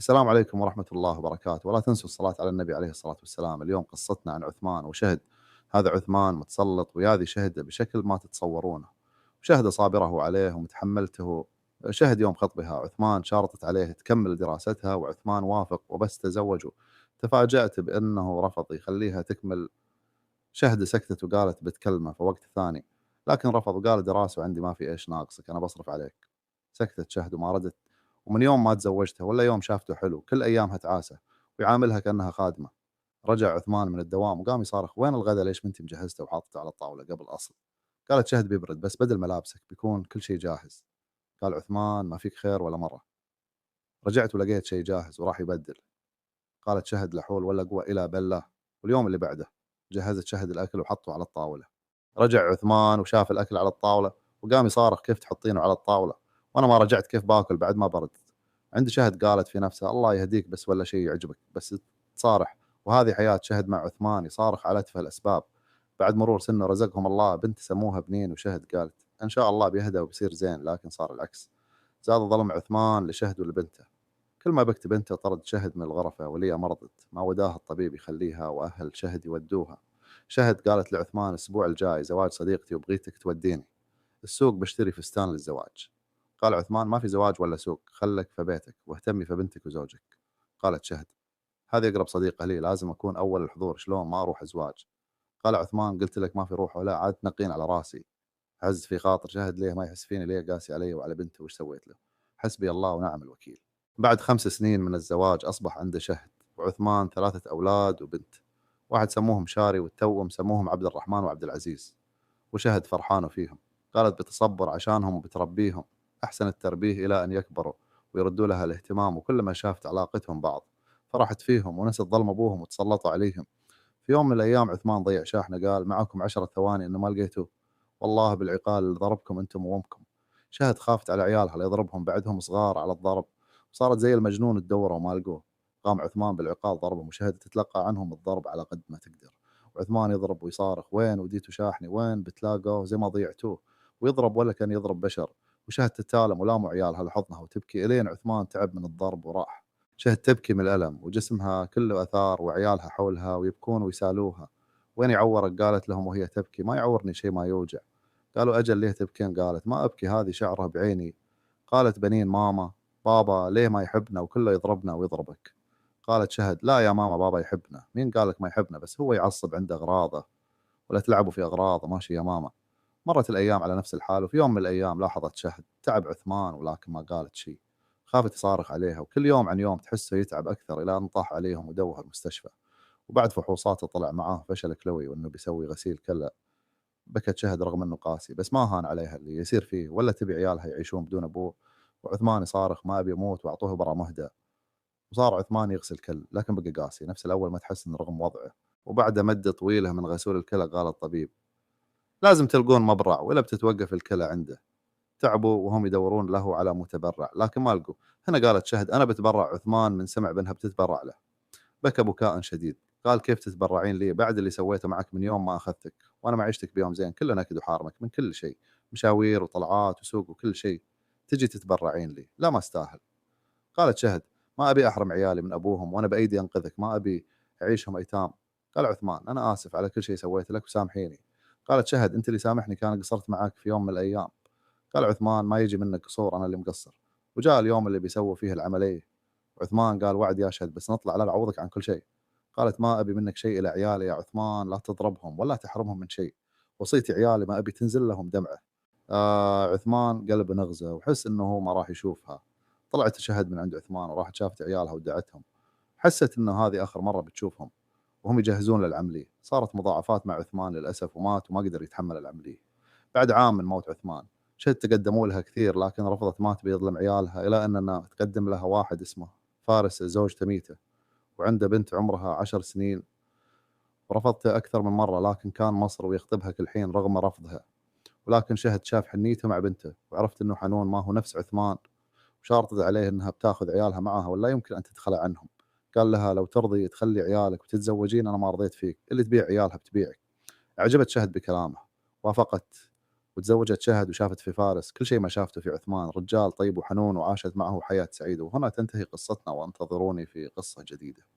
السلام عليكم ورحمة الله وبركاته، ولا تنسوا الصلاة على النبي عليه الصلاة والسلام. اليوم قصتنا عن عثمان وشهد. هذا عثمان متسلط وياذي شهده بشكل ما تتصورونه. شهد صابره عليه ومتحملته. شهد يوم خطبها عثمان شارطت عليه تكمل دراستها، وعثمان وافق وبس تزوجوا. تفاجأت بأنه رفض يخليها تكمل. شهد سكتت وقالت بتكلمه في وقت ثاني، لكن رفض وقال دراسة وعندي ما في إيش ناقصك، أنا بصرف عليك. سكتت شهد وما ردت. ومن يوم ما تزوجته ولا يوم شافته حلو، كل أيامها تعاسة ويعاملها كأنها خادمة. رجع عثمان من الدوام وقام يصارخ: وين الغداء؟ ليش ما انت مجهزته وحاطته على الطاولة قبل أصل؟ قالت شهد: بيبرد، بس بدل ملابسك بيكون كل شيء جاهز. قال عثمان: ما فيك خير ولا مرة. رجعت ولقيت شيء جاهز وراح يبدل. قالت شهد: لا حول ولا قوة إلا بالله. واليوم اللي بعده جهزت شهد الأكل وحطه على الطاولة. رجع عثمان وشاف الأكل على الطاولة وقام يصارخ: كيف تحطينه على الطاولة وأنا ما رجعت؟ كيف باكل بعد ما برد؟ عند شهد قالت في نفسها: الله يهديك، بس ولا شيء يعجبك بس تصارح. وهذه حياة شهد مع عثمان، يصارخ على أتفه الأسباب. بعد مرور سنه رزقهم الله بنت سموها بنين، وشهد قالت: إن شاء الله بيهدى وبيصير زين، لكن صار العكس. زاد ظلم عثمان لشهد ولبنته. كل ما بكت بنته طرد شهد من الغرفة، وليا مرضت ما وداها الطبيب يخليها، وأهل شهد يودوها. شهد قالت لعثمان: الأسبوع الجاي زواج صديقتي وبغيتك توديني السوق، بشتري فستان للزواج. قال عثمان: ما في زواج ولا سوق، خلك في بيتك واهتمي في بنتك وزوجك. قالت شهد: هذه أقرب صديقة لي، لازم أكون أول الحضور، شلون ما أروح أزواج؟ قال عثمان: قلت لك ما في روح ولا عاد تنقين على راسي. هز في خاطر شهد: ليه ما يحس فيني؟ ليه قاسي علي وعلى بنته؟ وش سويت له؟ حسبي الله ونعم الوكيل. بعد 5 سنين من الزواج أصبح عنده شهد وعثمان 3 أولاد وبنت. واحد سموهم شاري، والتوأم سموهم عبد الرحمن وعبد العزيز. وشهد فرحانة فيهم، قالت بتصبر عشانهم وبتربيهم أحسن التربيه إلى أن يكبروا ويردوا لها الاهتمام. وكلما شافت علاقتهم بعض فرحت فيهم ونست ظلم أبوهم وتسلطوا عليهم. في يوم من الأيام عثمان ضيع شاحنة، قال: معكم 10 ثواني، إنه ما لقيته والله بالعقال اللي ضربكم أنتم وأمكم. شهد خافت على عيالها ليضربهم بعدهم صغار على الضرب، وصارت زي المجنون تدوره وما لقوه. قام عثمان بالعقال ضربهم، وشهد تتلقى عنهم الضرب على قد ما تقدر. وعثمان يضرب ويصارخ: وين وديتوا شاحني؟ وين بتلاقوه زي ما ضيعتوه؟ ويضرب ولا كان يضرب بشر. وشهد تتالم ولاموا عيالها لحضنها وتبكي، الين عثمان تعب من الضرب وراح. شهد تبكي من الألم وجسمها كله أثار، وعيالها حولها ويبكون ويسالوها: وين يعورك؟ قالت لهم وهي تبكي: ما يعورني شيء، ما يوجع. قالوا: أجل ليه تبكين؟ قالت: ما أبكي، هذه شعرها بعيني. قالت: بنين ماما، بابا ليه ما يحبنا وكله يضربنا ويضربك؟ قالت شهد: لا يا ماما، بابا يحبنا. مين قالك ما يحبنا؟ بس هو يعصب عنده أغراضه، ولا تلعبوا في أغراضه، ماشي يا ماما. مرت الأيام على نفس الحال، وفي يوم من الأيام لاحظت شهد تعب عثمان ولكن ما قالت شيء. خافت تصارخ عليها، وكل يوم عن يوم تحسه يتعب أكثر، إلى أن طاح عليهم ودوها المستشفى. وبعد فحوصاته طلع معاه فشل كلوي وأنه بيسوي غسيل كلى. بكت شهد رغم أنه قاسي، بس ما هان عليها اللي يصير فيه، ولا تبي عيالها يعيشون بدون أبوه. وعثمان يصارخ: ما أبي أموت وأعطوه برا مهدى. وصار عثمان يغسل كل، لكن بقى قاسي نفس الأول ما تحسن رغم وضعه. وبعد مدة طويلة من غسول الكلى قال الطبيب: لازم تلقون مبرع ولا بتتوقف الكلى عنده. تعبوا وهم يدورون له على متبرع لكن ما لقوا. هنا قالت شهد: أنا بتبرع. عثمان من سمع بأنها بتتبرع له بكى بكاء شديد. قال: كيف تتبرعين لي بعد اللي سويته معك من يوم ما أخذتك؟ وأنا معيشتك بيوم زين، كله نكد وحارمك من كل شيء، مشاوير وطلعات وسوق وكل شيء، تجي تتبرعين لي؟ لا، ما استاهل. قالت شهد: ما أبي أحرم عيالي من أبوهم، وأنا بأيدي أنقذك، ما أبي أعيشهم أيتام. قال عثمان: أنا آسف على كل شيء سويت لك وسامحيني. قالت شهد: أنت اللي سامحني، كان قصرت معك في يوم من الأيام. قال عثمان: ما يجي منك قصور، أنا اللي مقصر. وجاء اليوم اللي بيسووا فيه العملية. عثمان قال: وعد يا شهد، بس نطلع لا أعوضك عن كل شيء. قالت: ما أبي منك شيء إلى عيالي يا عثمان، لا تضربهم ولا تحرمهم من شيء. وصيتي عيالي ما أبي تنزل لهم دمعة. عثمان قلب نغزة وحس إنه هو ما راح يشوفها. طلعت شهد من عند عثمان وراحت شافت عيالها ودعتهم. حست إنه هذه آخر مرة بتشوفهم، وهم يجهزون للعملية. صارت مضاعفات مع عثمان للأسف، ومات وما قدر يتحمل العملية. بعد عام من موت عثمان شهد تقدموا لها كثير، لكن رفضت، ما تبي يظلم عيالها، إلى أننا تقدم لها واحد اسمه فارس زوج تميته، وعنده بنت عمرها 10 سنين. ورفضته أكثر من مرة، لكن كان مصر ويخطبها كل حين رغم رفضها. ولكن شهد شاف حنيته مع بنته، وعرفت أنه حنون ما هو نفس عثمان. وشارطت عليه أنها بتاخذ عيالها معها ولا يمكن أن تتخلى عنهم. قال لها: لو ترضي تخلي عيالك وتتزوجين أنا ما رضيت فيك، اللي تبيع عيالها بتبيعك. أعجبت شهد بكلامه، وافقت وتزوجت شهد وشافت في فارس كل شيء ما شافته في عثمان، رجال طيب وحنون وعاشت معه حياة سعيدة. وهنا تنتهي قصتنا، وانتظروني في قصة جديدة.